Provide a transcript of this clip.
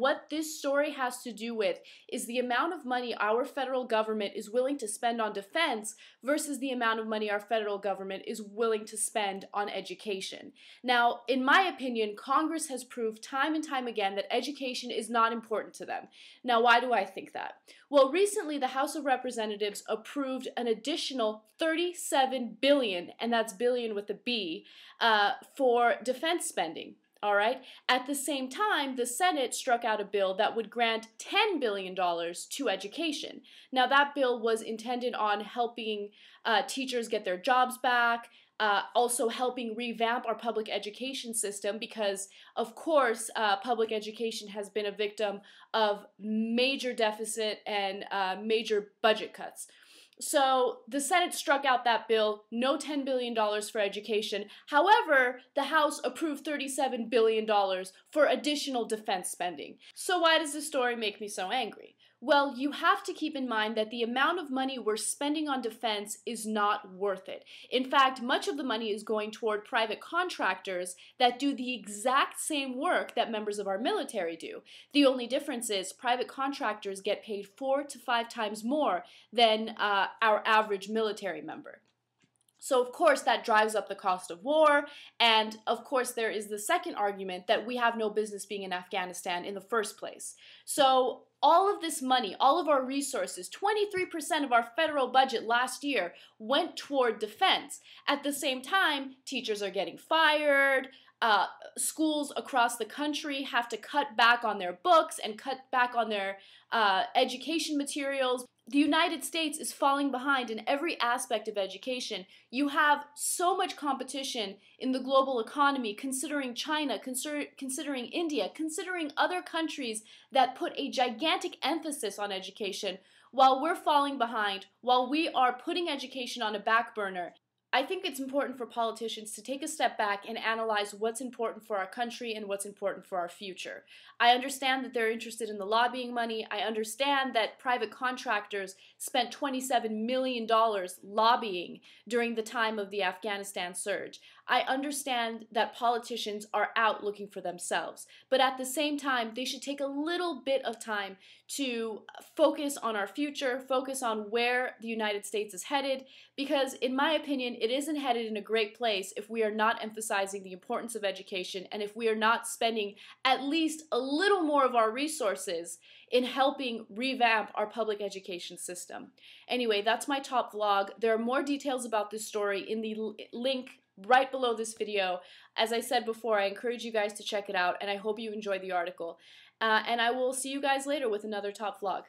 what this story has to do with is the amount of money our federal government is willing to spend on defense versus the amount of money our federal government is willing to spend on education. Now, in my opinion, Congress has proved time and time again that education is not important to them. Now, why do I think that? Well, recently the House of Representatives approved an additional $37 billion, and that's billion with a B, for defense spending. All right. At the same time, the Senate struck out a bill that would grant $10 billion to education. Now, that bill was intended on helping teachers get their jobs back, also helping revamp our public education system because, of course, public education has been a victim of major deficit and major budget cuts. So the Senate struck out that bill, no $10 billion for education. However, the House approved $37 billion for additional defense spending. So why does this story make me so angry? Well, you have to keep in mind that the amount of money we're spending on defense is not worth it. In fact, much of the money is going toward private contractors that do the exact same work that members of our military do. The only difference is private contractors get paid 4 to 5 times more than our average military member. So, of course, that drives up the cost of war, and, of course, there is the second argument that we have no business being in Afghanistan in the first place. So, all of this money, all of our resources, 23% of our federal budget last year went toward defense. At the same time, teachers are getting fired, schools across the country have to cut back on their books and cut back on their education materials. The United States is falling behind in every aspect of education. You have so much competition in the global economy, considering China, considering India, considering other countries that put a gigantic emphasis on education, while we're falling behind, while we are putting education on a back burner. I think it's important for politicians to take a step back and analyze what's important for our country and what's important for our future. I understand that they're interested in the lobbying money. I understand that private contractors spent $27 million lobbying during the time of the Afghanistan surge. I understand that politicians are out looking for themselves, but at the same time, they should take a little bit of time to focus on our future, focus on where the United States is headed, because in my opinion, it isn't headed in a great place if we are not emphasizing the importance of education and if we are not spending at least a little more of our resources in helping revamp our public education system. Anyway, that's my top vlog. There are more details about this story in the link right below this video. As I said before, I encourage you guys to check it out, and I hope you enjoy the article. And I will see you guys later with another top vlog.